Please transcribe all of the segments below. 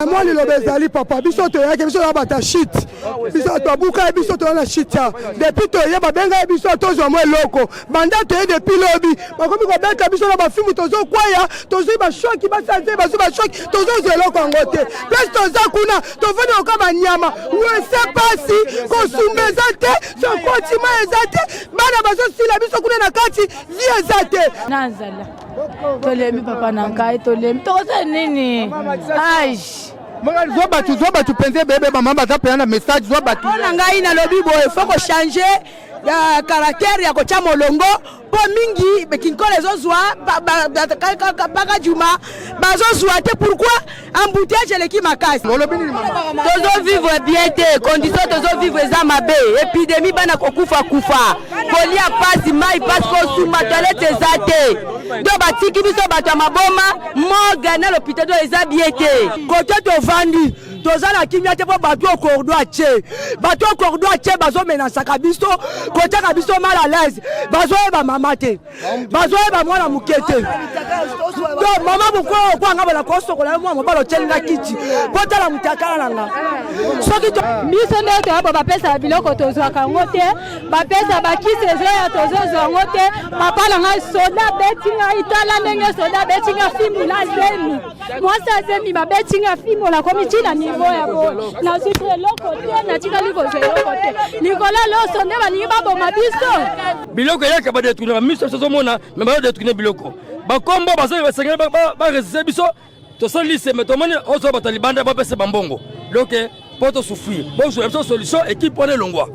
Moi le bezali papa biso to yake biso bata shit biso to buka biso to na shit depuis to yeba benga biso to zo mo loko banda to depuis lobby bakomi ko beta biso na ba film to zo kwaya to zo ba shock ba santé ba zo ba shock to zo zo loko ngote plus to za kuna to veni okaba nyama we sait pas si ko sumezate so kwatima ezate bana bazo sila biso kuna na kati vie ezate nanzala tolemi papa nankai tolemi to za nini ai Zoba tu penser bébé maman baza pena message zoba tu na ngai na lobi boy faut ko changer ya caractère ya ko cha molongo po mingi bekinkole zozwa baka juma bazozwa te pourquoi embouteillage leki makasi tozo vivre bien te condition tozo vivre za mabe épidémie bana kokufa kufa kolia pasi mai passe ko suma toilette zate do batiki biso bato maboma moga na l'hôpital do eza bien te côté to vandi toza na kimia te po bato cordo ache bato cordo ache bazo menasaka biso côté ka biso mal à l'aise bazo eba mama te bazo eba mwana mukete do mama buko kwa ngaba la koso ko la mwa balo chelinga kiti pota la mutakala nanga soki to biso nde to abo bapesa biloko tozwa kango te bapesa bakise zo ya tozo ngote papa na ngai soda betinga itala ndenge soda betinga fimu la zemi mwasa zemi babetinga fimu la komitina niveau ya bo na sutre loko te na tika liko ze loko te nikola loso nde balingi baboma biso biloko yaka ba detuna miso sozo mona me ba detuna biloko ba kombo bazo basengela ba resise biso to solise me to moni ozo batalibanda ba pese bambongo donc poto souffrir bon solution équipe pone longwa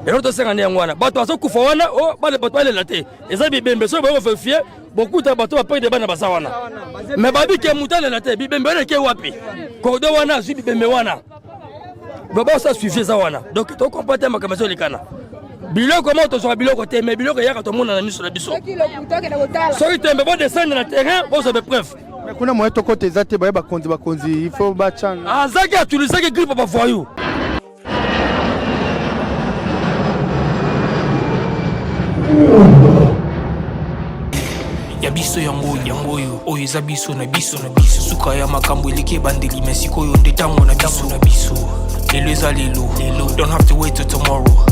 et l'autre c'est ngane ngwana bato azo kufa wana o ba le bato ale laté eza bibembe so ba vérifier beaucoup de bato ba pay de bana basa wana mais babi ke mutale laté bibembe ne ke wapi kodo wana zu bibembe wana baba ça suffit ça wana donc to comporter makamaso likana biloko comment to so biloko te mais biloko yaka to mona na miso na biso so itembe bo descendre na terrain bo so be preuve mais kuna moyo to côté zate ba konzi il faut ba chana azaki atuliser que grippe ba voyou ya biso yango oyo eza biso na biso suka ya makambo eleki bandeli mesiko oyo nde tango na biso lelo eza lelo don't have to wait till tomorrow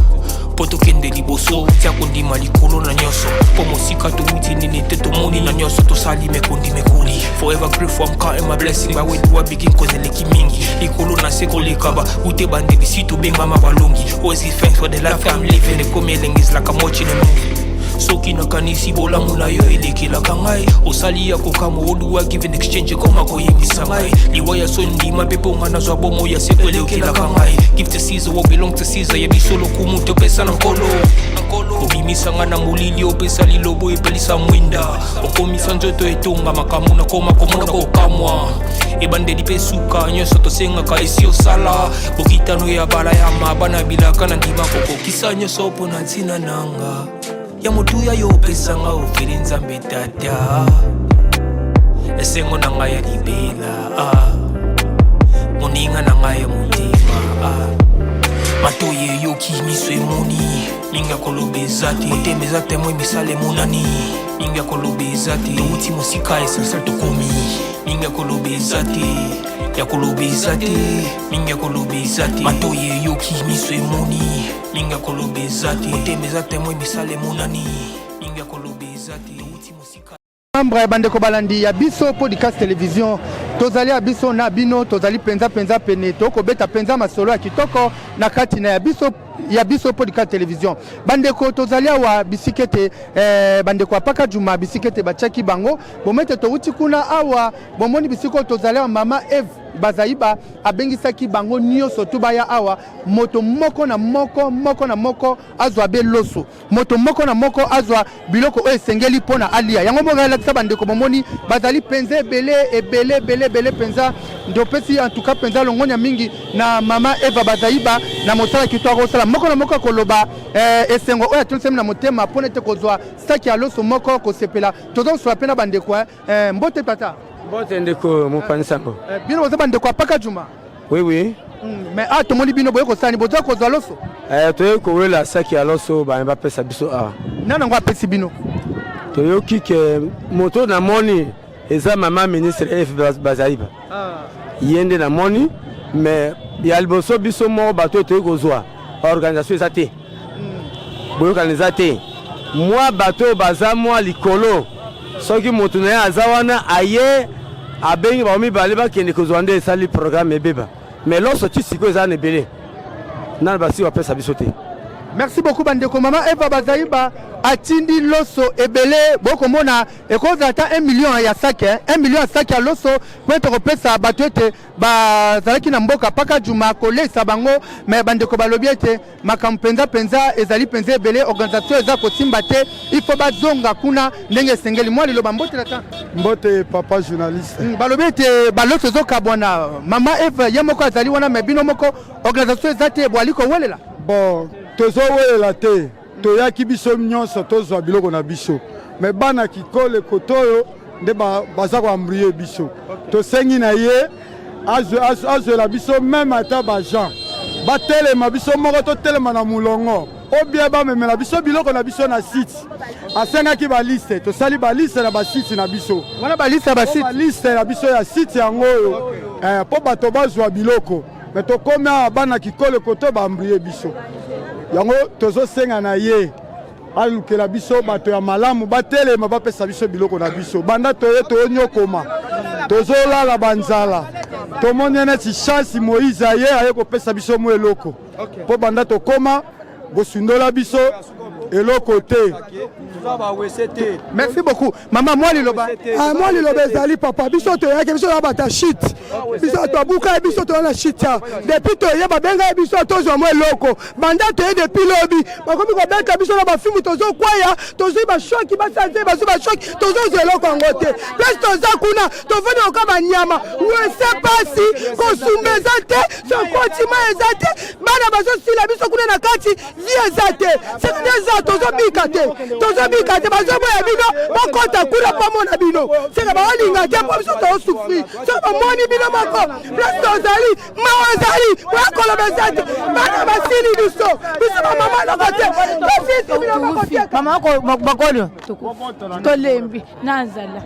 poto kende liboso tia kondima likolo na nyoso po mosika tomuti nini te tomoni na nyoso tosali mekoli forever grateful I'm counting my blessing by when you begin cause eleki mingi likolo na seko lekaba ute bandeli si to benga mabalongi always give thanks for the life I'm living the come is like I'm watching a movie soki na kanisi bola mula yo elekela kangai osali ya kokamo oduwa give in exchange koma koyebisa ngai liwaya sondi mapepo ngana zwa bomo ya sekwelekela kangai give to Caesar what belong to Caesar ya bisolo kumuto pesa na nkolo obimisa ngana mulili opesa lilobo epelisa mwinda okomisa nzoto etonga makamu na koma komona kokamwa ebandeli pesuka nyoso tosenga ka esi osala bokitano ya bala ya mabana bilaka na ndima kokokisa nyoso pona ntina nanga ya mutuya yo pesanga ofiri nzambe tata esengo na ngai ya libela moninga na ngai ya mutima matoye yoki miso emoni minga kolobeza te motemeza te mwe misale monani minga kolobeza te touti mosika esensal tokomi minga kolobeza te ya kolobeza te minga kolobeza te matoye yoki miso emoni minga kolobeza te motemeza te mwe misale monani minga kolobeza te touti mosika membre bandeko balandi ya biso podcast télévision tozali ya biso na bino tozali penza pene toko beta penza masolo ya kitoko na kati na ya biso podcast télévision bandeko tozali wa bisikete bandeko apaka juma bisikete bachaki bango bomete to uti kuna awa bomoni bisiko tozali wa mama Eve bazaiba abengisaki bango nyoso tubaya awa moto moko na moko azwa beloso moto moko na moko azwa biloko o esengeli pona alia yango mo ngala tsa bandeko bomoni bazali penze ebele penza ndopesi en tout cas penza longonya mingi na mama Eva bazaiba na mosala kitoko sala moko na moko koloba esengo o atulsem na motema pona te kozwa saki aloso moko ko sepela tozo so pena bandeko mbote tata Bote ndeko mopansango. Bino boza bandeko apaka juma. Oui. Mais tomoni bino boye ko sani boza ko zaloso. Toye ko wela saki aloso ba mba pesa biso Nana ngo apesi bino. Toyo kike moto na moni eza mama ministre F bazaiba. yende na moni mais ya liboso biso mo bato to kozwa organisation ezate boyo kanizate moi bato baza moi likolo soki moto na aza wana aye abengi ba mibale ba kende kozwa nde sali programme ebeba mais loso ti siko eza na ebele na basi wa pesa biso te. Merci beaucoup bandeko mama Eva Bazaiba atindi loso ebele boko mona ekoza ata 1 million ya sake 1 million ya sake ya loso kwete kopesa bato ete bazalaki na mboka paka juma kolesa bango mais bandeko balobi ete makampenza penza ezali penza ebele organisation eza kosimba te il faut bazonga kuna ndenge sengeli mwa liloba mbote la mbote papa journaliste balobi ete baloso zokabwana mama Eva yemoko azali wana mais bino moko organisation eza te bwaliko welela bon tozo welela te toyaki biso nyonso tozwa biloko na biso mais bana kikole kotoyo nde baza koambrie biso tosengi na ye azwela biso même ata bajean batelema biso moko totelema na mulongo obie bamemela biso biloko na biso na site asengaki baliste tosali baliste na basite na biso wana baliste na biso ya site yango oyo mpo bato bazwa biloko mais tokomi awa bana kikole koto baambrie biso yango tozosenga na ye alukela biso bato ya malamu batelema bapesa biso biloko na biso banda toye toyonyokoma tozolala banzala tomoni neti chance Moïse aye aye kopesa biso mo eloko mpo banda tokoma bosundola biso eloko te. Merci beaucoup maman moi liloba moi liloba ezali papa biso toyaki biso na bata shit biso tobuka biso to na shit depuis toye babenga biso tozwa mo eloko banda toye depuis lobi bakomi ko beta biso na bafimu tozo kwaya tozo ba shoki basanze bazo ba shoki tozo eloko ngo te plus toza kuna tovoni okaba nyama wese pasi kosumbeza te sokotima ezate bana bazo sila biso kuna na kati viezate c'est des tozo bika te bazo boya bino bakota kuna pamona bino seka balinga te po biso to souffrir so ba moni bino mako plus tozali mawazali wakolo bezate bana basili biso ba mama na kote basili bino mako te mama ko bakolo tolembi nanzala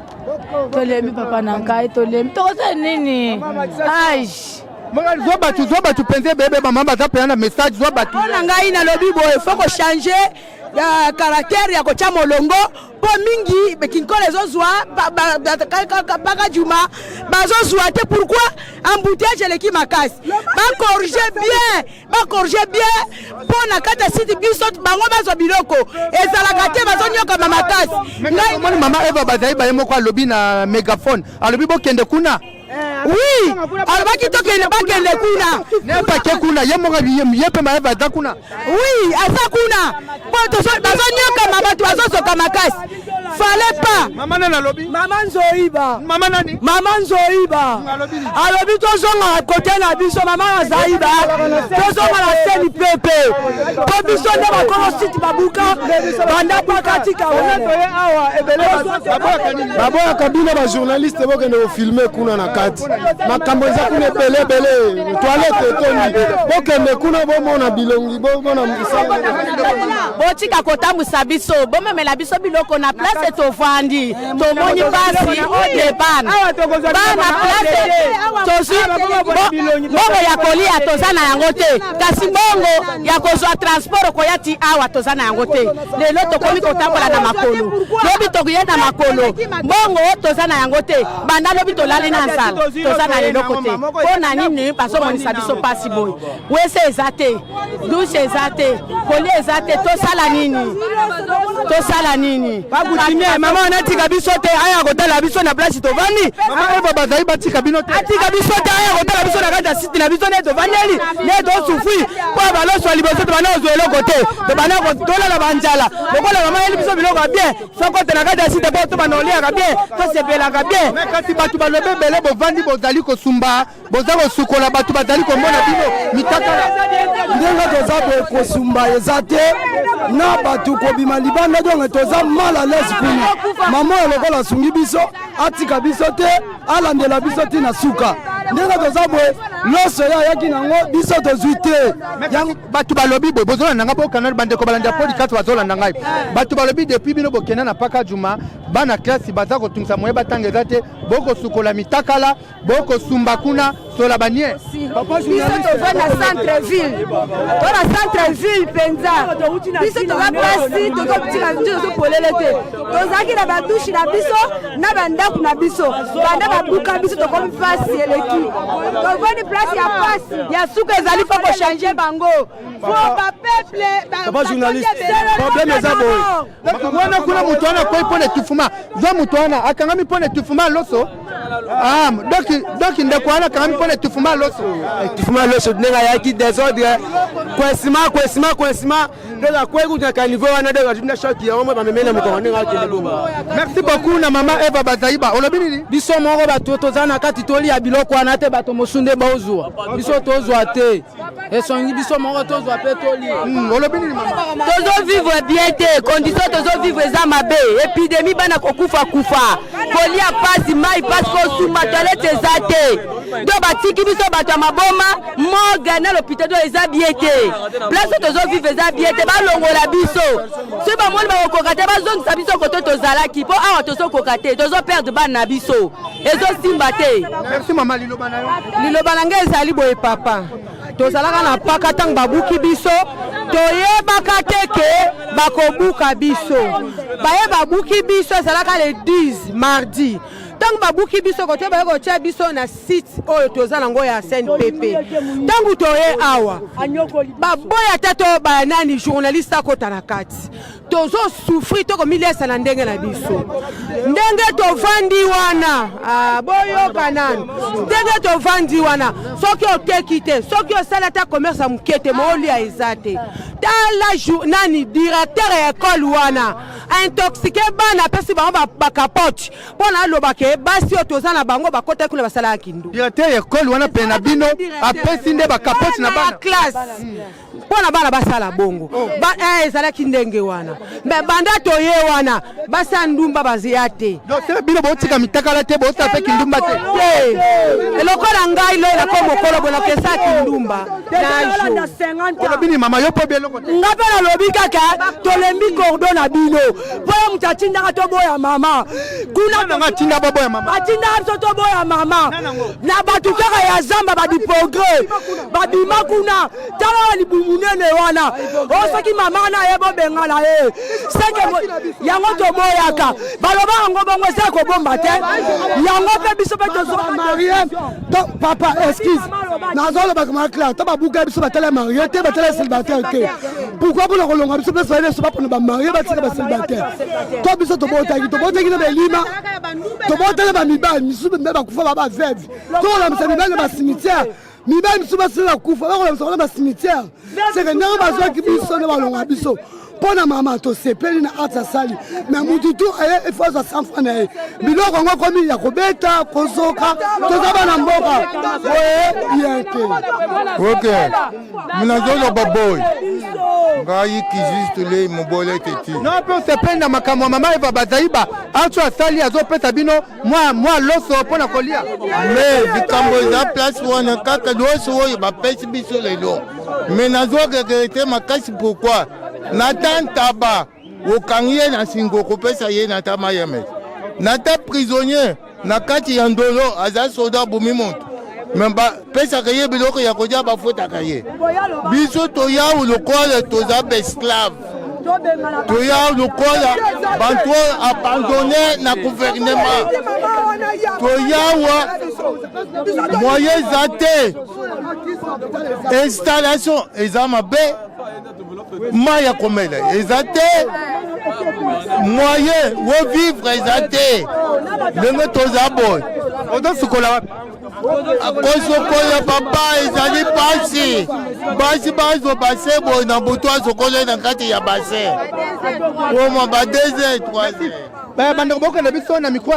tolembi papa nankai tolembi tokosa nini aish zwa batu penze bebe mama baza pena message zwa batu na ngai na lobi boye faut ko changer ya caractère ya kocha molongo po mingi bekinkole zozwa baka juma bazozwa te pourquoi embouteillage eleki makasi ba corriger bien po na kata site biso bango bazwa biloko ezalaka te bazonyoka makasi ngai mama Eva Bazaiba yemoko alobi na megaphone alobi bokende kuna oui alobaki tokende bakende kuna nepake kuna yepe maeva aza kuna oui aza kuna po bazonyokama bato bazosoka makasi fallait pas mama nani alobi mama Nzoiba mama nani mama Nzoiba alobi tozonga kote na biso mama Nzoiba tozonga na seni pepe po biso nde bakolo site babuka banda pakatika awa ebele baboya kabine ba journaliste bokende ofilme kuna na kati makambo eza kuna ebele toilette etoni bokende kuna bomona bilongi bomona mukisanga botika kotambusa biso bomemela biso biloko na place tovandi tomoni pasi odebana bana place tozi bongo ya kolia toza na yango te kasi bongo ya kozwa transport koyati awa toza na yango te lelo tokomi kotambola na makolo lobi tokuye na makolo bongo toza na yango te banda lobi tolali na nsala toza na leloko te mpo na nini bazomonisa biso pasi boye wese eza te dushe eza te kolia eza te tosala nini mama anatika biso te aya kotala biso na place tovandi Eva Bazaiba tika bino te atika biso te aya kotala biso na kati ya site na biso ne tovandeli ne tosufri po baloswa liboso tobanda kozwa eloko te tobanda tolala banzala lokola mama yeli biso biloko ya bien sokote na kati ya site po tobanda oliaka bien tosepelaka bien kasi bato balobi ebele bovandi bozali kosumba boza kosukola bato bazali komona bino mitakala ndenge toza boye kosumba eza te na bato kobima libanda donge toza mal à l'aise kuna mama oyo lokola asungi biso atika biso te alandela biso te na suka ndenge toza boye loso yaki nango biso tozwi te bato balobi boye bozolanda nga bokana bandeko balanda podcast bazolanda ngai bato balobi depuis bino bokenda na paka juma bana klasi baza kotungisa moye batanga eza te bokosukola mitakala bokosumba kuna sola banie biso toza na centre ville to na centre ville mpenza biso toza plasi tozotika tozopolele te tozalaki na badushe na biso na bandako na biso banda babuka biso tokomi pasi eleki tovandi place ya pasi ya suka ezali fo kochange bango fo bapeuple problème eza boye wana kuna moto wana koi mpona etufuma zo moto wana akangami mpona etufuma loso donc ndeko wana akangami mpona etufuma loso ndenge ayaki desordre kwesima ndenge kwekutaka niveau wana ndenge atinda shoki yango bamemene mokongo ndenge akende bomba. Merci beaucoup na mama Eva Bazaiba olobi nini biso moko bato toza na kati tolia biloko wana te bato mosunde bozwa biso tozwa te esongi biso moko tozwa pe tolia olobi nini mama tozo vivre bien te condition tozo vivre eza mabe épidémie bana kokufa kolia pasi mai pasi kosuma toilette eza te do batiki biso bato ya maboma morgue na l'hôpital do eza bien te place tozo vivre eza bien te balongola biso so bamoni bakokoka te bazongisa biso kote tozalaki mpo awa tozokoka te tozo perdre bana na biso ezosimba te. Merci mama liloba na yo liloba na ngai ezali boye papa tozalaka na paka ntango babuki biso toyebaka te ke bakobuka biso baye babuki biso ezalaka le 10 mardi ntango babuki biso kote baye kotia biso na site oyo toza nango ya SNPP ntango toye awa baboya te to banani journaliste akota na kati tozosufri tokomilesa na ndenge na biso ndenge tovandi wana boyoka nani ndenge tovandi wana soki oteki te soki osala ta commerce ya moke te moolia eza te tala nani directeur ya ekole wana intoxike bana apesi bango bakapote mpo na alobake basi oyo toza na bango bakotaki kuna basalaka kindu directeur ya ekole wana mpe na bino apesi nde bakapote na bana classe mpo na bana basala bongo ezalaki ndenge wana me banda toye wana basa ndumba bazeya te bino botika mitakala te bosala mpe kindumba te eloko na ngai loyo nako mokolo bonako esaki ndumba olobini mama yo mpo bieloko te nga mpe nalobi kaka tolembi kordo na bino mpo yo moto atindaka toboya mama kuna atinda boboya mama atindaka biso toboya mama na bato kaka ya zamba badipogre babima kuna tala libumunene wana osoki mama wana ayeba obengana ye yango toboyaka baloba yango bongo eza kobomba te yango mpe biso mpe marie papa excuse nazolobaka maclar to babuka biso batala marie te batala célibataire te pourquoi mpona kolonga biso mpe soyele so bapona bamarie batika bacélibataire to biso tobotaki na belima tobotaki bamibali misusu mpe bakufa babaveve tokolamisa mibali na basimitiare mibali misusu basila kufa bakolamisa kona basimitiare seke ndenge bazwaki biso nde balonga biso mpona mama tosepeli na arte asali me mutu tu aye efazwa sanfa na ye biloko yango komi ya kobeta kozoka toza bana mboka oye ye te ok minazoloba boy ngai kizistule mobole teti no mpe osepeli na makambo ya mama Eva Bazaiba arte asali azopesa bino mwa loso mpona kolia me likambo eza place wana kaka loso oyo bapesi biso lelo me nazoregrete makasi pourkui nata ntaba okangi ye na singo okopesa ye nata mayeme nata prisonnier na kati ya ndolo aza soda bumi moto me bapesaka ye biloko ya kolia bafutaka ye biso toyawu lokola toza baesclave toyawu lokola bantu abandone na gouvernement toyawa moye eza te installation eza mabe mai ya komela eza te moyen wo vivre eza te ndenge toza boye ozosukola wapi akosokola papa ezali basi bazo base boye na butu azokola na kati ya base oma ba 2 3 bandeko bokende biso na mikro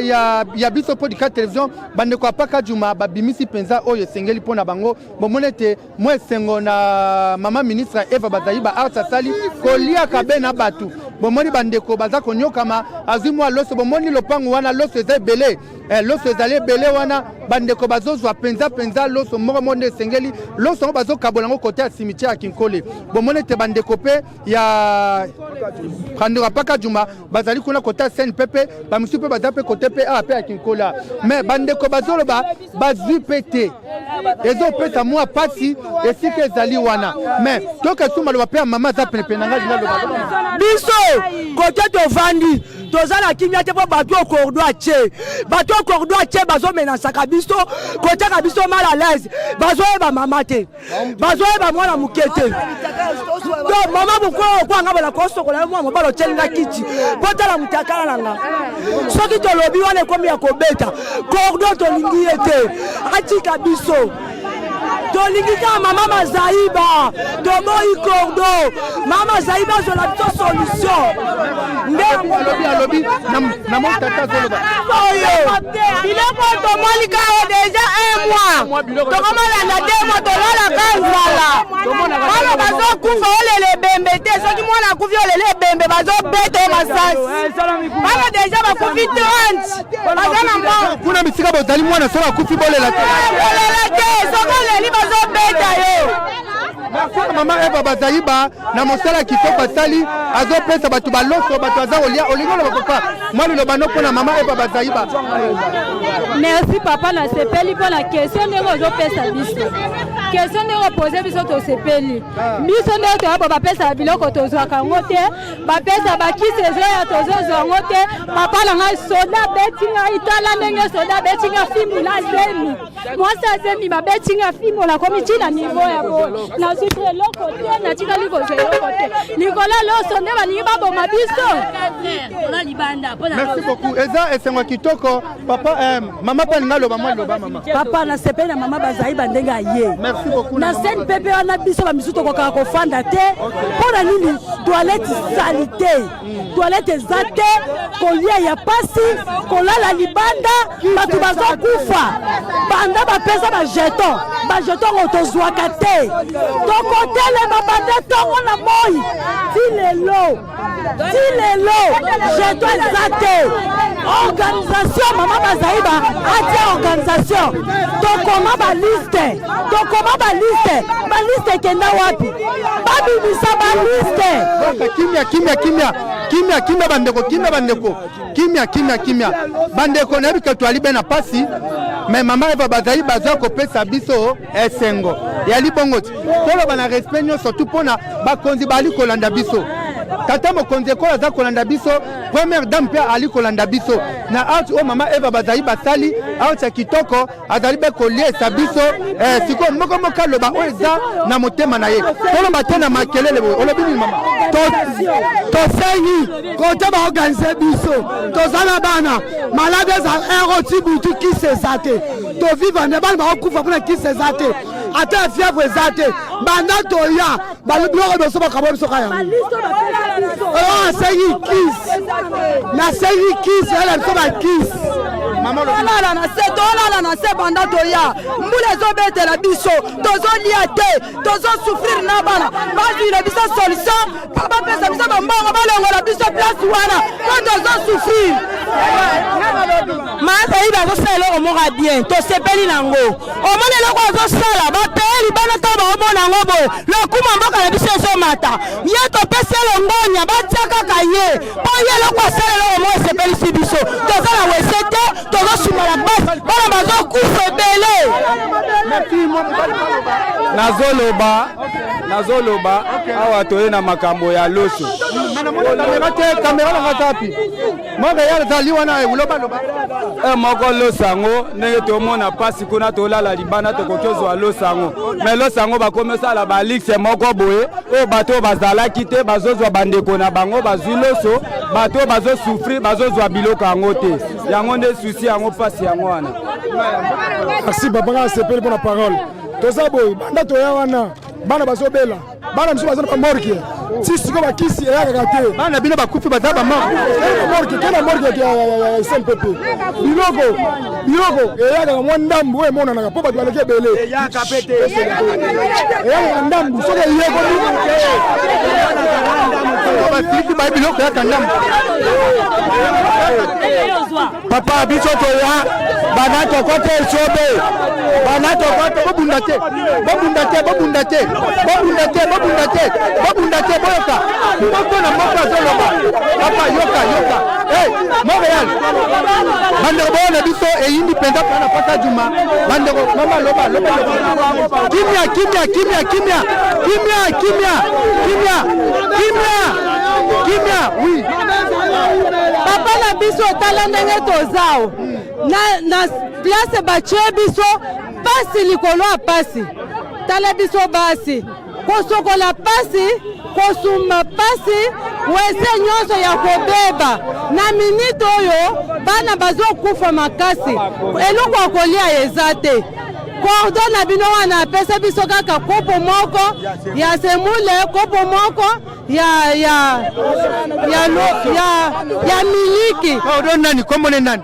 ya biso podcast télévision bandeko ya paka juma babimisi mpenza oyo esengeli mpo na bango bomoni ete mwa esengo na mama ministre Eva Bazaiba arte asali koliaka be na bato bomoni bandeko baza konyokama azwi mwa loso bomoni lopango wana loso eza ebele loso ezali ebele wana bandeko bazozwa penza loso moko monde esengeli loso ngo bazokabola ngo kote ya cimetière ya Kinkole bomone te bandeko pe ya bandeko paka juma bazali kuna kote ya Seine pepe bamisu pe baza pe kote pe a pe ya Kinkola mais bandeko bazoloba bazwi pete ezopesa mwa pasi esika ezali wana mais toke suma loba pe ya mama za penepe nanga jina loba biso kote tovandi tozala kimia te po bato okordo ache bazo menasaka biso kote ka biso mal à l'aise bazo eba mama te bazo eba mwana mukete to mama buko kwa ngaba la koso kola mwa mobalo tselinga kiti potala mutakala nanga soki to lobi wana komi ya kobeta kordo to lingi ete atika biso tolingika mama Mazaiba tomoyi kordo mama Zaiba zola biso solution nde alobi na motata zoloba biloko tomolika déjà un mois tokomalanda 2 mois tolala kanzala bana bazokufa olele bembe te soki mwana akufi olele bembe bazobeta yo masasi bana déjà bakufi 30 baza na mbongo kuna bisika bozali mwana soki akufi bolela te soki oleli bazobeta yo mama Eva Bazaiba na mosala kitoko basali azopesa bato baloso bato aza olia olingolo papa mwali lobano pona mama Eva Bazaiba. Merci papa na sepeli pona question ndenge ozopesa biso question ndenge opose biso to sepeli biso ndenge toyaba bapesa biloko tozwaka yango te bapesa bakisi ezoya tozozwa yango te papa nanga soda betinga itala ndenge soda betinga fimula zemi mwasi azemi babetinga fimula komi tina nivo ya bo na sutre eloko te na tika likozwa eloko te likola loso nde balingi baboma biso. Merci beaucoup. Eza esengo kitoko papa mama pa ninga loba mwa loba mama papa na sepeli na mama Bazaiba ndenge aye. Merci beaucoup na Seine pepe wana biso ba misuto koka kofanda te pona nini toilette salite toilette zate kolia ya pasi kolala libanda batu bazokufa banda bapesa ba jeton otozwaka te tokotele mabanda tongo na moi tilelo jeton zate organisation mama Bazaiba atia organisation tokoma ba liste kenda wapi babibisa ba liste kimia bandeko na bika to alibe na pasi mais mama Eva Bazaiba za kopesa biso esengo ya libongoti tolo bana respect nyo surtout pona bakonzi bali kolanda biso tata mokonzi ko aza kolanda biso première dame pe ali kolanda biso na art o mama Eva Bazaiba sali art ya kitoko azali be koliesa biso siko moko moka loba o eza na motema na ye tolo batena makelele olobi ni mama to sengi kote ba organiser biso tozala bana malade za ero tibutu ki sezate to vivre ne bana ba kufa kuna ki sezate ata fièvre zate banda toya balibiro beso bakabo biso kaya sengi kiss na sengi kiss ala biso ba kiss mama tolala na se banda toya mbula ezobetela biso tozolia te tozosouffrir na bana bazwile biso solution bapesa biso bambongo balongola biso place wana po tozosouffrir Mazaiba azosala eloko moko bien tosepeli nango omona eloko azosala bapeyeli bana to baomona yango boye lokuma mboka na biso ezomata ye topesi elongonya batia kaka ye po ye eloko asala eloko moko esepelisi biso toza na wese te tozosumala basi bana bazokufa ebele nazoloba awa toye na makambo ya loso kamera nanga zapi moka ya zali wana uloba loba moko losango ndenge tomona pasi kuna tolala libanda tokokozwa losango mais losango bakomesala balikse moko boye oyo bato bazalaki te bazozwa bandeko na bango bazwi loso bato bazosouffrir bazozwa biloko yango te yango nde susi yango pasi yango wana. Merci babanga sepeli mpona parole toza boye banda toya wana bana bazobela bana miso bazana pa morgue si siko bakisi eyakaka te bana bino bakufi baza morgue kena morgue ya SMPP biloko eyakaka mwa ndambu oyo emonanaka mpo bato baleki ebele eyakaka ndambu soki eyeko basiliki baye biloko eyaka ndambu Papa biso toya banato kote sobe. Banato kote bobundate boyoka. Moko na moko azoloba. Papa yoka. Hey, Montréal. Bandeko bona biso eyindi penza pana pata juma. Bandeko mama loba. Kimia, oui. Papa na biso tala ndenge tozao. Na place batie biso pasi likolo ya pasi. Tala biso basi. Kosokola pasi, kosuma pasi, wese nyonso ya kobeba. Na minute oyo bana bazokufa makasi. Eloko akolia ezate. Cordon na bino wana apesa biso kaka kopo moko ya semule, kopo moko ya miliki. Cordon nani? Komone nani?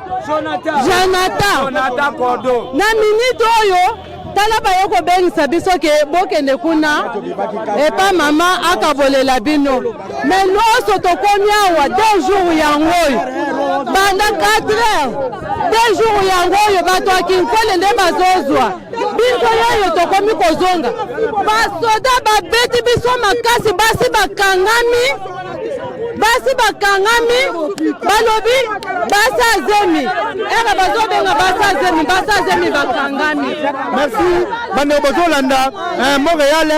Jonathan Cordon. Na minute oyo tala bayoko bengisa biso ke bokende kuna epa mama akabolela bino. Mais loso tokomi awa 2 jours yango banda 4 heures 2 jours yango oyo bato akinkole nde bazozwa biso yoyo tokomi kozonga basoda babeti biso makasi basi bakangami balobi basazemi eka bazobenga basazemi bakangami. Merci bandeko bozolanda Montréal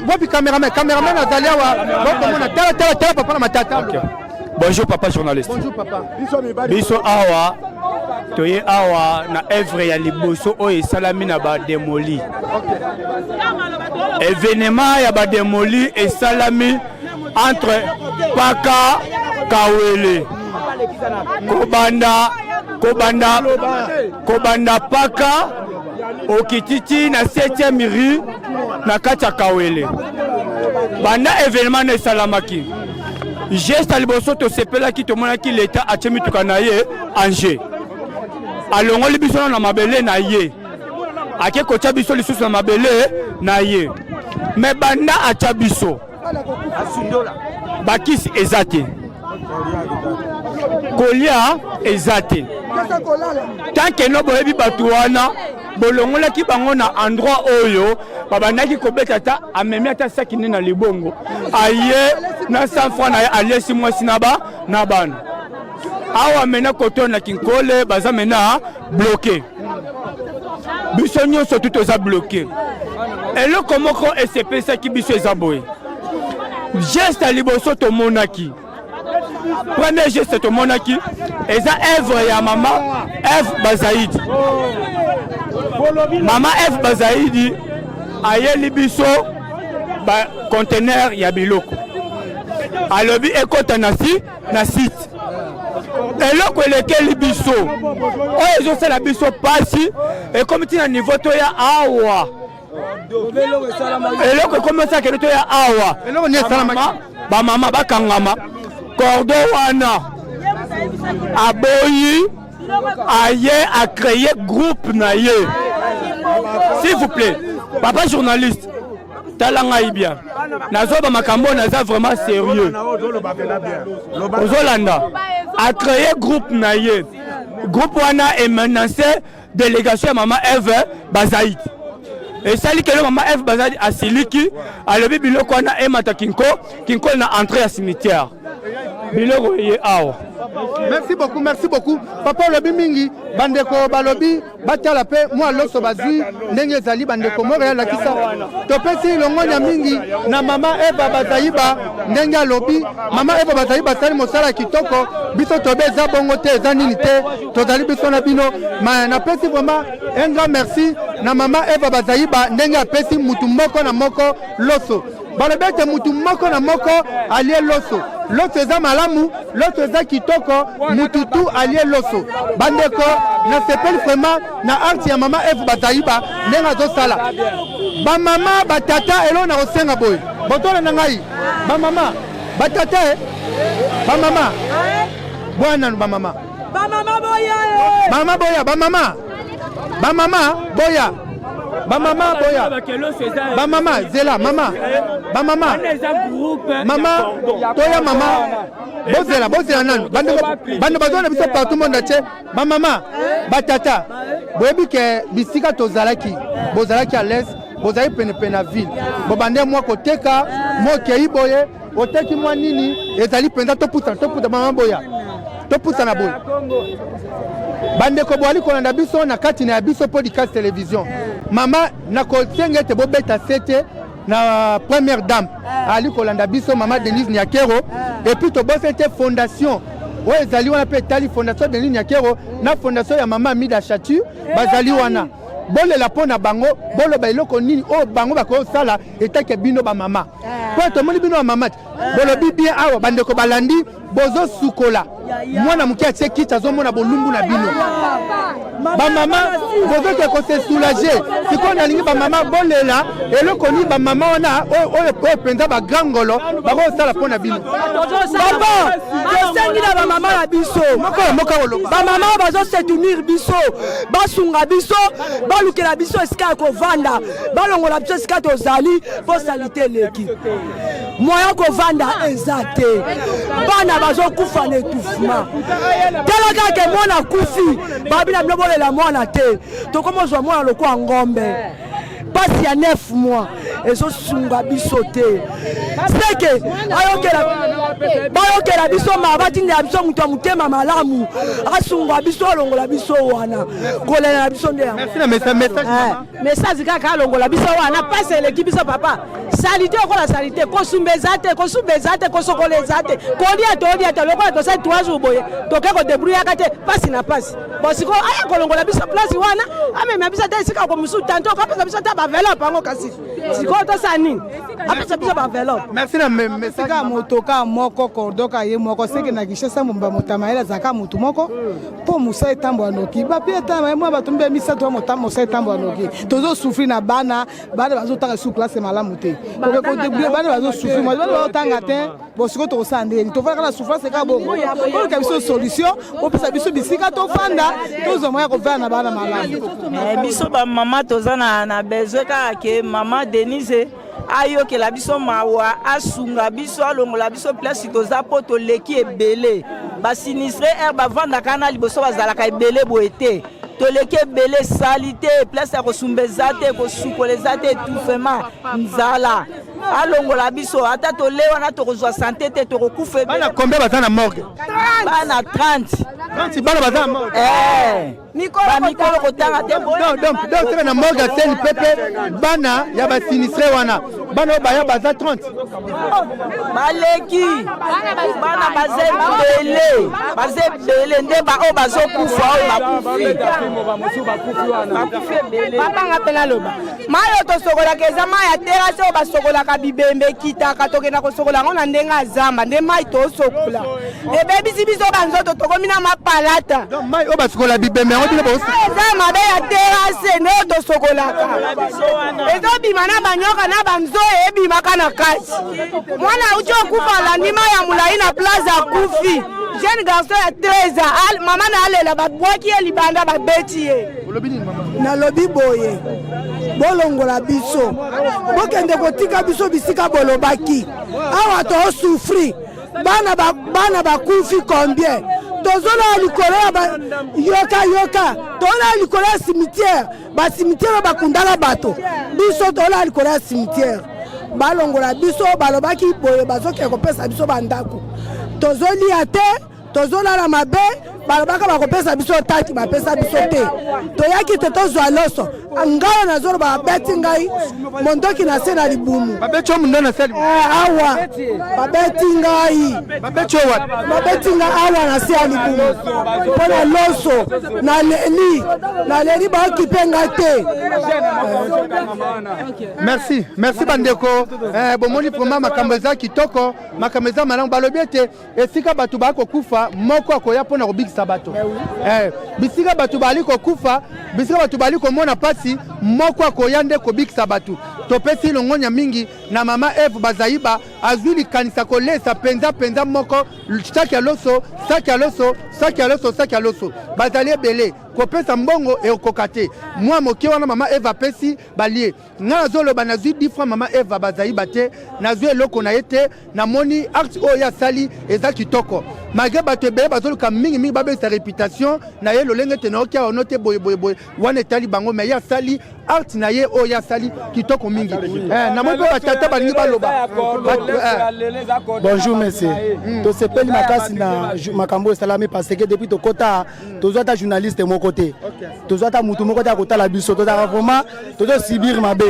bopi cameraman azali awa bokomona tala papa na matata. Bonjour papa journaliste. Bonjour papa. Biso awa toye awa na œuvre ya liboso oyo esalami na bademoli. Événement ya bademoli esalami entre Paka Kawele Kobanda Paka okititi na 7e rue na kati ya Kawele. Banda événement na esalamaki. Geste liboso to sepelaki tomonaki l'état achemituka na ye Angers. Alongoli biso na mabele na ye. Ake kocha biso lisusu na mabele na ye. Me banda acha biso. Bakisi ezate. Kolia ezate. Tant que no boyebi batu wana bolongolaki bango na endroit oyo babandaki kobeta ta amemi ata sakine na libongo aye na 100 francs na aliesi mwasi na bana awa mena koto na kinkole baza mena bloqué biso nyonso tout oza bloqué eloko moko esepesaki biso eza boye geste liboso tomonaki premier geste tomonaki eza œuvre ya mama F Bazaidi. Mama F Bazaidi ayeli biso ba conteneur ya biloko alobi ekota na site eloko elekeli biso oyo ezosala biso pasi ekomiti na niveau to ya awa eloko ekomisa kene to ya awa bamama bakangama cordo wana aboyi aye a créé groupe na ye. S'il vous plaît, papa journaliste, talanga bien. Nazoba makambo naza vraiment sérieux. Ozolanda a créé groupe na ye. Groupe wana est menacé délégation maman Eve Bazaïd. Et sali que maman Eve Bazaïd a siliki alobi biloko wana emata kinko na entrée à cimetière. Biloko ye awa. Merci beaucoup. Papa lobi mingi bandeko balobi batala pe moi loso bazui ndenge ezali bandeko Montréal la kisa. Topesi longonya mingi na mama Eva Bazayiba ndenge alobi mama Eva Bazayiba sali mosala kitoko biso tobeza bongo te ezanini te tozali biso na bino ma na pesi vraiment un grand merci na mama Eva Bazayiba ndenge apesi mutu moko na moko loso. Balobete mutu moko na moko alie loso. Loso eza malamu, loso eza kitoko, mutu tu alie loso. Bandeko na sepeli vraiment na art ya mama F Bazayiba nenga zo sala. Ba mama batata elo na osenga boy. Botole na ngai. Ba mama batata ba mama. Bwana ba mama. Ba mama boya. Mama boya ba mama. Ba mama boya. ba mama boya ba mama zela mama ba mama toya mama bozela nanu bando bazona biso partout monde ache ba mama batata boyebi ke bisika tozalaki bozalaki à l'aise bozali pene na ville bobande mwa koteka mokei boye oteki mwa nini ezali penza topusa mama boya topusa na boya bandeko boali kolanda biso na kati na biso podcast télévision mama na kosenga ete bobeta sete na première dame ali kolanda biso mama Denise Nyakero et puis to bosete fondation o ezali wana pe tali fondation Denise Nyakero na fondation ya mama Mida Chatu bazali wana bolela pona bango bolo ba iloko nini o bango bako sala etake bino ba mama po to moni bino ba mama bolo bien awa bandeko balandi bozo sukola mwana muki atie kita zo mona bolumbu na bino ba mama bozo ke ko se soulager siko na lingi ba mama bolela eloko ni ba mama wana o penza ba grangolo bako sala pona bino baba esengi na ba mama na biso moka wolo ba mama bazo se tunir biso basunga biso balukela biso esika ko vanda balongola biso esika tozali po salite leki moya ko vanda ezate bana bazo kufa na etouffement telaka ke mwana kufi babina binobolela mwana te tokomozwa mwana lokwa ngombe pasi ya 9 mois ezosunga biso te seke bayokela biso mabatinda biso mutu mutema malamu asunga biso alongola biso wana kolela na biso nde message kaka alongola biso wana pasi eleki biso papa salite okola salite kosumbeza te kosokoleza te kolia te lokola tosali 3 jours boye toke kodebrouillaka te pasi na pasi bosiko aya kolongola biso place wana amema biso te esika komusu tanto kapesa biso te bavelope yango kasi sikoyo tosala nini apesa biso bavelope merci na message motoka moko kordoka ye moko seke na kishasa momba motama ela zaka mutu moko po musa etambo anoki bapi etama mwa batumbe misato motama musa etambo anoki tozo souffrir na bana bazotaka sous classe malamu te ko ko débrouiller bana bazo souffrir moi bazotanga te bosiko to sande to faka la souffrance ka bongo ko ka biso solution po pesa biso bisika to fanda tozo moya ko vana na bana malamu biso ba mama toza na besoin ka ke mama Denise ayokela biso mawa asunga biso alongola biso place toza po toleki ebele basinistre bavandaka na liboso bazalaka ebele boye te toleki ebele salite place ya kosumbeza te kosukoleza te étouffement nzala alongola biso ata tolewa na tokozwa santé te tokokufa bana combien baza na morgue bana 30 bana baza na morgue mikolo kotanga te donc c'est na morgue sel pepe bana ya basinistre wana bana baya baza 30 baleki bana baze bele nde ba o bazokufa o bakufi ebele papa ngapela loba mayo tosokolaka eza mai ya terase oyo basokolaka bibembe kitaka tokenda kosokola yango na ndenge azamba nde mai tosokola ebebisi biso banzoto tokomi na mapalata mai oyo basokola bibembe yango bino eza mabe ya terase nde oyo tosokolaka ezobima na banyoka na banzoe ebimaka na kati mwana uti okufa alandi mai ya molai na place akufi jeune garçon ya 13 ans mama na alela babwaki ye libanda babeti ye nalobi boye bolongola biso bokende kotika biso bisika bolobaki awa tosouffri bana bakufi combien tozona likolo ya yoka toona likolo ya cimetière bacimetière bakundaka bato biso toona likolo ya cimetière balongola biso balobaki boye bazokende kopesa biso bandako tozolia te tozolala mabe balobaka bakopesa biso taki bapesa biso te toyaki te tozwa loso ngai nazoloba babeti ngai mondoki na se na libumu babeti omundo na se awa babeti ngai babeti ngai awa na se ya libumu mpo na loso na leli baokipe ngai te merci bandeko bomoni vraimen makambo eza kitoko makambo eza malamu balobi ete esika bato bakokufa moko akoya mpona kobikisa bato bisika bato bali kokufa bisika bato bali komona pasi moko akoya nde kobikisa bato topesi longonya mingi na mama Eve Bazaiba azwi likanisa kolesa penza moko saki ya loso bazali ebele kopesa mbongo ekoka te mwa moke wana mama Eva pesi balie nga nazoloba nazwi 10 francs mama Eva bazali bate nazwi eloko na ye te namoni acte oyo asali eza kitoko malgré bato ebele bazoluka mingi babesa réputation na ye lolenge te naoki awa no te boye wana etali bango me ye asali acte na ye oyo asali kitoko mingi namoni mpe batata balingi baloba. Bonjour monsieur, tosepeli makasi na makambo esalami parce que depuis tokota tozwa ta journaliste mon côté tozwa ta mutu moko ta kotala biso tozaka vraiment tozosibir mabe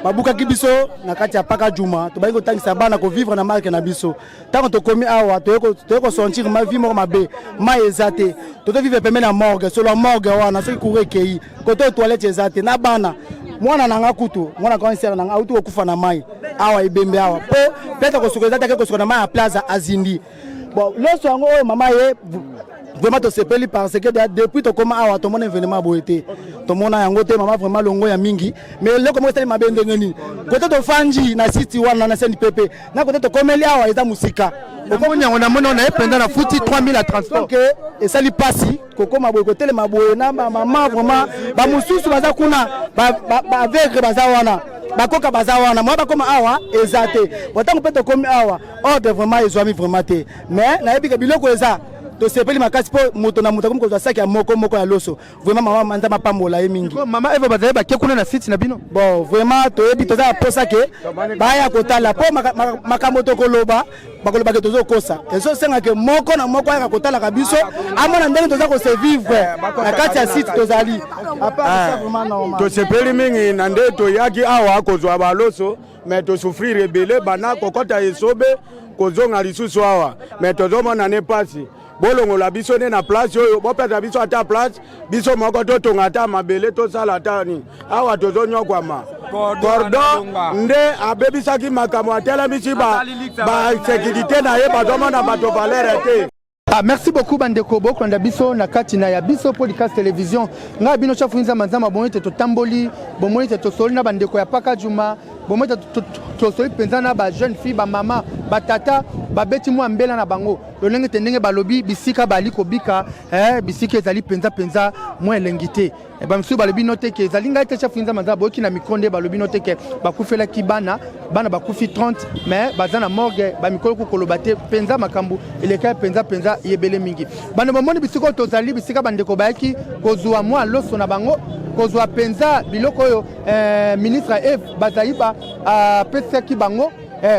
babukaki biso na kati ya paka juma tobai kotangisa bana ko vivre na marque na biso tango tokomi awa toyeko sentir ma vie moko mabe ma ezate toto vivre pembe na morgue solo morgue wana soki couré kei koto toilette ezate na bana mwana nanga kutu mwana kansera nanga autu okufa na mai awa ibembe awa po peta ko sokoza take ko sokona mai ya plaza azindi bon loso yango oyo mama ye vraiment to sepeli parce que depuis to koma awa to mona événement boyete to mona yango te mama vraiment longo ya mingi mais leko mo sali mabende ngeni kote to fanji na city wana na sendi pepe na kote to komeli awa eza musika okomoni yango na mona na ependa na futi 3000 à transport OK et sali pasi kokoma boye kote le maboye na mama vraiment ba mususu baza kuna ba avec baza wana bakoka baza wana mwa bakoma awa ezate botango pe to komi awa ordre vraiment ezwami vraiment te mais na yebi ke biloko eza to sepeli makasi po moto na moto comme ko saki ya moko ya loso vraiment mama manza mapambola ye mingi mama Eva bazali ba ke kuna na site na bino bon vraiment to yebi to za posa ke baya kotala po makambo to koloba bakoloba ke tozo kosa ezo senga ke moko na moko ya kotala kabiso amona ndenge toza ko se vivre na kati ya site tozali apa vraiment normal to sepeli mingi na nde to yaki awa kozwa baloso mais to souffrir ebele bana kokota esobe kozonga lisusu awa mais tozomona ne pasi bolongola biso ne na place oyo bopesa biso ata place biso moko totonga ata mabele tosala ata ni awa tozonyokwama cordon nde abebisaki makambo atelemisi ba sécurité na ye bazomona bato valere te. Merci beaucoup bandeko bokonda biso na kati na ya biso podcast télévision nga bino chafunza manzama bomete to tamboli bomete to soli na bandeko ya paka juma bomete to soli penza na ba jeune fille ba mama ba tata ba beti mwa mbela na bango lolenge tendenge balobi bisika bali kobika bisika ezali penza mwa elengite ba msu balobi note ke ezali nga te chafunza manzama boki na mikonde balobi note ke bakufela kibana bana bakufi 30 mais bazana morgue ba mikolo ko kolobate penza makambu eleka penza yebele mingi bana bomoni bisiko tozali bisika bandeko bayaki kozwa mwa loso na bango kozwa penza biloko oyo ministre Eve bazaiba pesa ki bango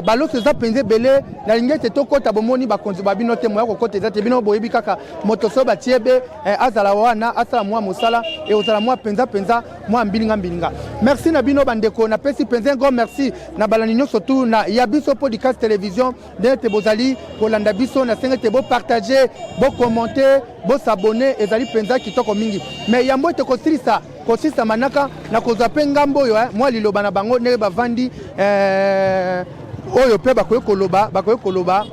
baloso za penze bele na lingete to kota bomoni bakonzi babino te moya ko kota za te bino boyebi kaka motoso batiebe azala wana asala mwa musala et ozala mwa penza mwa mbilinga merci na bino bandeko na pesi penze ngo merci na balani nyonso tu na ya biso podcast télévision de te bozali kolanda biso na sengete bo partager bo commenter bo s'abonner ezali penza kitoko mingi mais yambo te kosisa manaka na kozwa pe ngambo yo mwa liloba na bango ne bavandi oyo pe bakoye koloba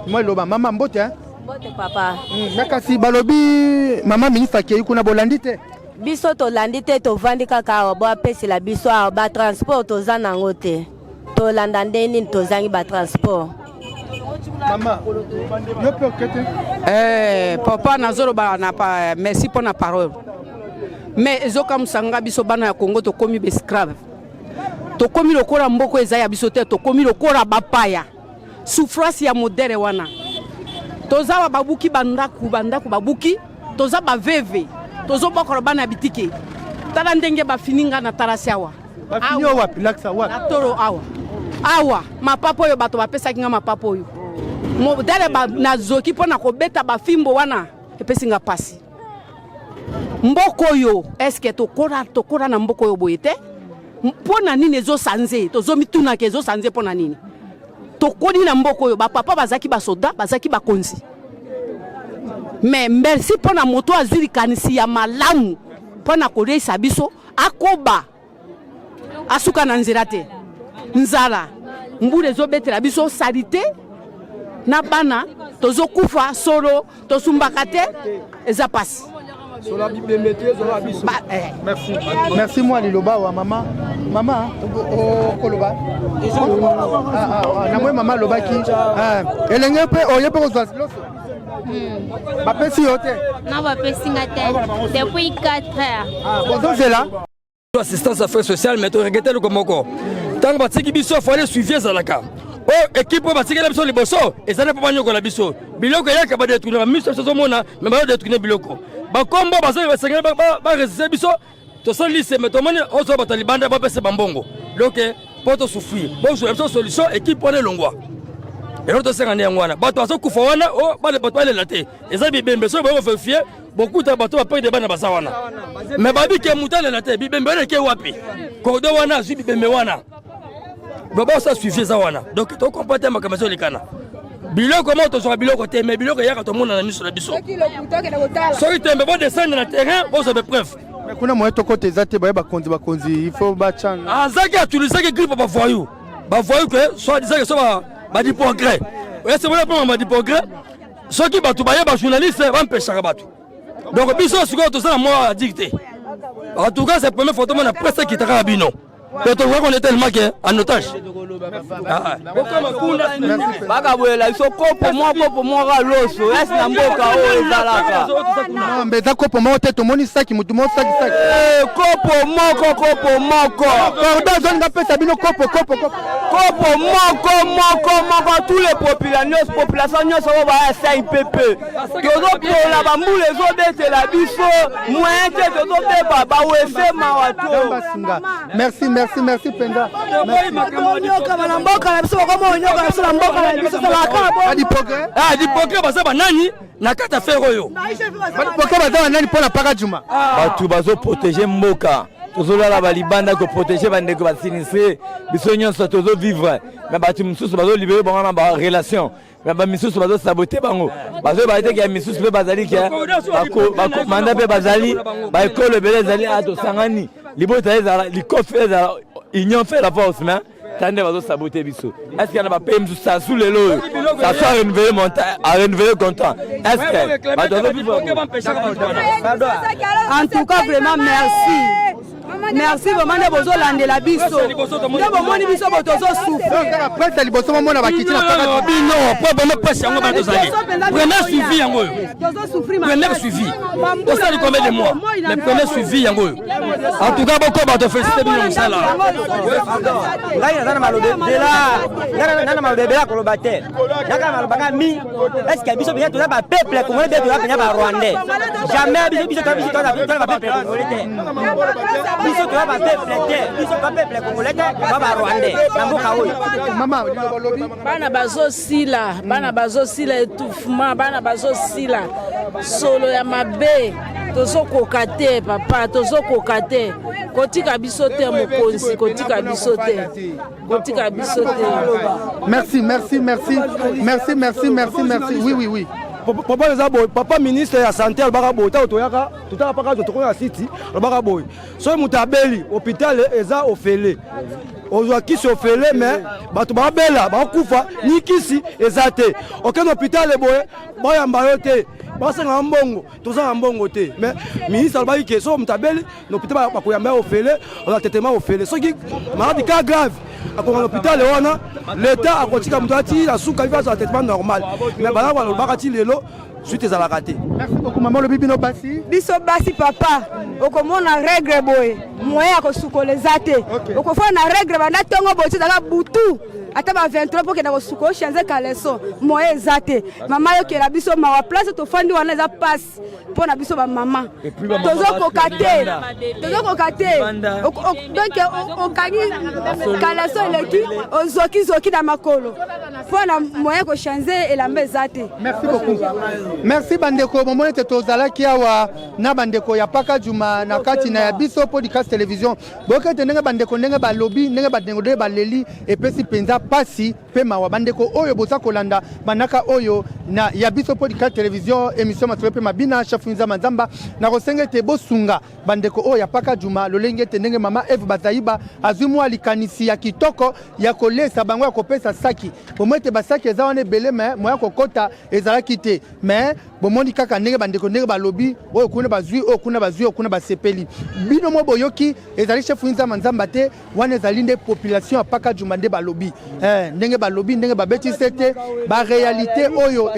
mwa liloba mama mbote mbote papa nakasi balobi mama ministre akei kuna bolandi te biso tolandi te tovandi kaka awa bo apesela biso awa batransport toza nango te tolanda nde nini tozangi batransport mama yo pe okete papa nazoloba na merci mpo na parole mais ezokamusanga biso bana ya Congo tokomi bescrave tokomi lokola mboko eza ya biso te tokomi lokola bapaya souffrance ya modele wana toza babuki bandaku babuki toza baveve tozobokola bana ya bitike tala ndenge bafininga na tarasi awa bafini wapi laksa wapi na toro awa mapapa oyo bato bapesaki nga mapapa oyo modele nazoki mpona kobeta bafimbo wana epesinga pasi mboko oyo eske tokora na mboko oyo boye te mpona nini ezosanze tozomitunaka ezosanze mpona nini tokoni na mboko oyo bapapa bazaki basoda bazaki bakonzi mais merci mpona moto azwi likanisi ya malamu mpona koleisa biso akoba asuka na nzela te nzala mbula ezobetela biso salite na bana tozokufa solo tosumbaka te eza pasi Sola bibemete sola biso. Merci moi liloba wa mama koloba na moi mama lobaki elenge pe oye pe kozwa loso bapesi yo te na bapesi nga te depuis 4 heures bozozela assistance affaires sociales mais to regretter le komoko tant batiki biso faut aller suivre zalaka équipe batikela biso liboso ezana pa banyoko la biso biloko yaka ba détruire ba miso sozomona mais ba détruire biloko ba kombo bazo basengela ba résister biso to so lycée mais to moni ozo ba talibanda ba pese bambongo donc poto souffrir bon solution équipe on est longwa et l'autre c'est ngane ngwana bato azo kufa wana ba le bato la te eza bibembe so ba vérifier beaucoup de bateaux après des bana basawana mais babi ke mutale la te bibembe wana ke wapi kodo wana zu bibembe wana baba ça suffit ça wana donc to comporter makamation likana biloko mo to so biloko te mais biloko yaka to mona na miso na biso so itembe bo descendre na terrain bo so be preuve mais kuna moyo to côté zate ba konzi il faut ba changa azaki utiliser que grippe ba voyou que soit disant que so ba di progrès et c'est voilà pour ba di progrès so ki batu ba yeba journaliste va empêcher batu donc biso siko to ça moi dicté en tout cas c'est première photo mon presse qui t'a bino. Quand on voit qu'on est tellement en otage. Bakabuela iso kopo moko loso esi na mboka o ezalaka. Non mais ça kopo moko te to moni saki mutu mo saki. Kopo moko. Pardon zone nga pesa bino kopo. Kopo moko tous les populations nyonso ba sa IPP. Tozo pola ba mbule zo betela biso moyen te tozo te ba wese mawato. Merci Penda. Di progrès baza banani na kata fero yo. Progrès baza banani pona paka juma. Batu bazo protéger mboka. Tozo la balibanda ko protéger bandeko ba sinistre. Biso nyonso tozo vivre. Mais batu misusu bazo libérer bango na ba relation. Mais ba misusu bazo saboter bango. Bazo ba te ya misusu pe bazali ki bako manda pe bazali ba école belé zali ato sangani. Libota ezala likofe ezala union fait la force mais tande bazo saboter biso. Est-ce qu'il y a pas PM ça sous les lots ça soit renouveler montant à renouveler content. Est-ce que en tout cas vraiment merci vraiment de bozo landela biso ndebo moni biso botozo souffrir après liboso mona bakiti na paka bino po bon presse yango ba tozali premier suivi yango tozo souffrir premier suivi to ça combien de mois le premier suivi yango en tout cas beaucoup ba to féliciter bino msala ngai na malobe de la malobe de la kolobater naka malobaka mi est-ce que biso bien to ba peuple congolais de la penya ba rwandais jamais biso to ba peuple congolais biso to ba peuple congolais ba rwandais na mboka oyo mama bana bazosila étouffement bana bazosila solo ya mabe tozokoka te papa tozokoka te kotika biso te mokonzi kotika biso te merci oui papa les aboy papa ministre ya santé albaka boy ta toyaka tutaka paka to na city albaka boy so mutabeli hôpital eza ofele ozwa kisi ofele mais bato babela bakufa ni kisi eza te aucun hôpital boy bayamba yo te basenga mbongo toza mbongo te mais ministre albaki ke so mutabeli no hôpital bakoyamba ofele on traitement ofele so ki maladie cas grave akoma hôpital wana l'état akotika mutu ati la souka ifa sa traitement normal mais bana ba bakati lelo suite za raté. Merci beaucoup maman le bibino basi biso basi papa okomona règle boy moyen akosukoleza te okofona na règle bana tongo boti za butu ata ba 23 pour que na kosuko chanze kaleso moyen ezate mama yo ke la biso ma place to fandi wana za passe pour na biso ba mama tozo kokate donc okani kaleso eleki ozoki na makolo pour na moyen ko chanze elamba ezate. Merci beaucoup. Merci bandeko momone te tozalaki awa na bandeko ya paka juma na kati na ya biso podcast télévision bokete ndenge bandeko ndenge ba lobby ndenge bandeko de ba leli epesi penza pasi pe mawa bandeko oyo boza kolanda banaka oyo na ya biso podcast télévision émission matwe pe mabina chafunza manzamba na kosenge te bosunga bandeko oyo ya paka juma lolenge te ndenge mama Eve Bazaiba azumwa likanisi ya kitoko ya kolesa bango ya kopesa saki bomete basaki eza wana ebele mais moya kokota ezalaki te mais bomoni kaka ndenge bandeko ndenge balobi oyo kuna bazwi oyo kuna bazwi oyo kuna basepeli bino mo boyoki ezali chef Nzamba Nzamba te wana ezali nde population apaka juma nde balobi ndenge balobi ndenge babeti sete ba réalité oyo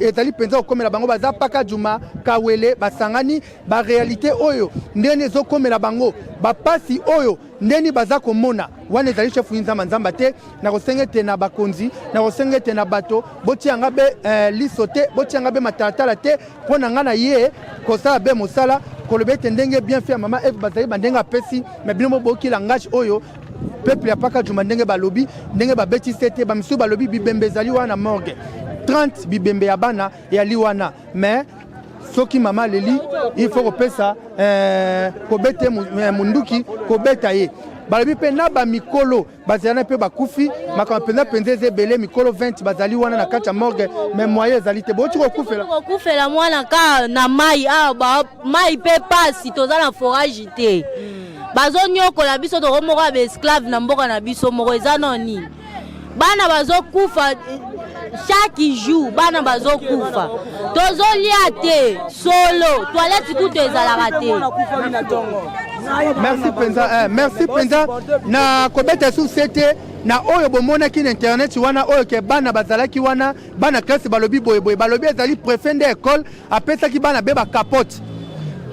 ezali penza okomela bango baza paka juma kawele basangani ba réalité oyo ndenge ezokomela bango bapasi oyo ndeni baza komona wana ezali chef Nzamba Nzamba te na kosengete na bakonzi na kosengete na bato botianga be lisote botianga be matatala te pona ngana ye kosala be mosala kolobete ndenge bien fait mama Eve bazali bandenga pesi mais bino boki langage oyo peuple ya paka juma ndenge balobi ndenge babeti sete bamisu balobi bibembe zali wana morgue 30 bibembe ya bana ya liwana mais soki mama leli il faut kopesa kobete munduki kobeta ye balobi pe na ba mikolo bazana pe bakufi makampenza penzeze bele mikolo 20 bazali wana na kati ya morgue mais moyen ezali te boti kokufela mwana ka na mai ba mai pe pasi toza na forage te bazonyokola biso tokomoka ba esclave na mboka na biso moko eza noni bana bazokufa chaque jour bana bazokufa tozolia te solo toilette kuto ezalaka te. Merci penza na kobeta susete na oyo bomona ki na internet wana oyo ke bana bazalaki wana bana classe balobi boye balobi ezali préfet de école apesa ki bana be ba capote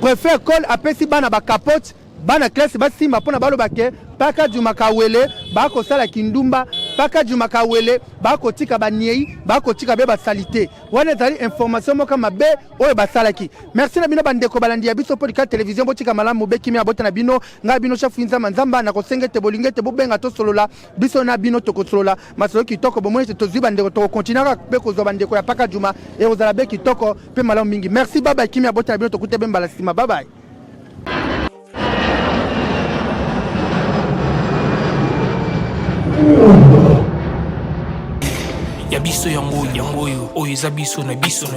préfet école apesi bana ba capote bana classe basimba pona baloba ke paka juma kawele bako sala kindumba paka juma kawele bako tika baniei bako tika be basalite wana ezali information moka mabe oyo basalaki. Merci na bino bandeko balandi ya biso podcast télévision botika malamu be kimi abota na bino nga bino chef Nzamba Nzamba na kosengete bolingete bobenga to solola biso na bino to kosolola masolo kitoko bomoni te tozi bandeko to continuera pe kozo bandeko ya paka juma e ozala be kitoko pe malamu mingi. Merci baba kimi abota na bino to kute be mbala sima bye bye. Ya biso yangoyo oyo eza biso na biso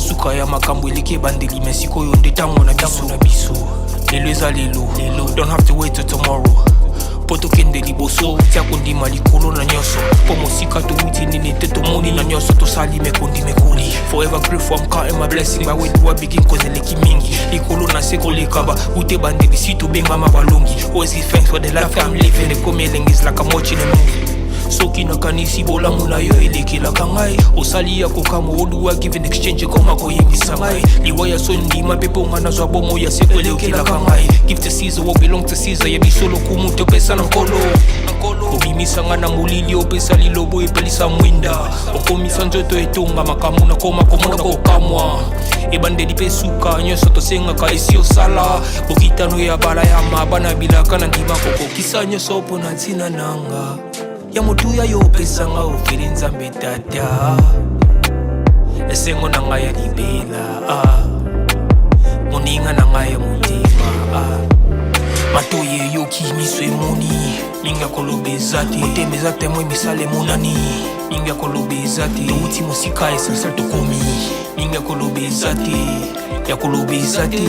suka ya makambo eleki bandeli mesiko yo ndetango na biso lelo eza lelo don't have to wait till tomorrow poto kende liboso tia kondima likolo na nyoso po mosika touti nini te tomoni na nyoso tosali mekoli forever grateful I'm counting my blessing by when you are begin cause eleki mingi likolo na seko lekaba ute bandeli si to benga mabalongi always give thanks for the life I'm living the coming is like I'm watching a movie soki na kanisi bolamu na yo elekelaka ngai osali ya kokamo oduwa give in exchange koma koyebisa ngai liwa ya sondima mpe mponga nazwa bomo ya seko elekelaka ngai give to Caesar what belong to Caesar yebi solo kumu topesa na nkolo obimisa nga na molili opesa lilobo epelisa mwinda okomisa nzoto etonga makamu na koma komona kokamwa ebandeli mpe suka nyonso tosengaka esi osala bokitano ya bala ya mabana bilaka na ndima kokokisa nyonso mpo na ntina nanga ya motuya yo pesanga ofeli Nzambe tata esengo na ngai ya libela moninga na ngai ya motima matoye yoki miso emoni minga kolobeza te motema eza temoi misala emonani minga kolobeza te touti mosika esansal tokomi minga kolobeza te ya kolobeza te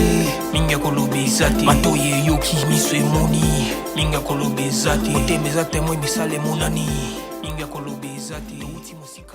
minga kolobeza te matoye yoki miso emoni minga kolobeza te motema eza temoi misala emonani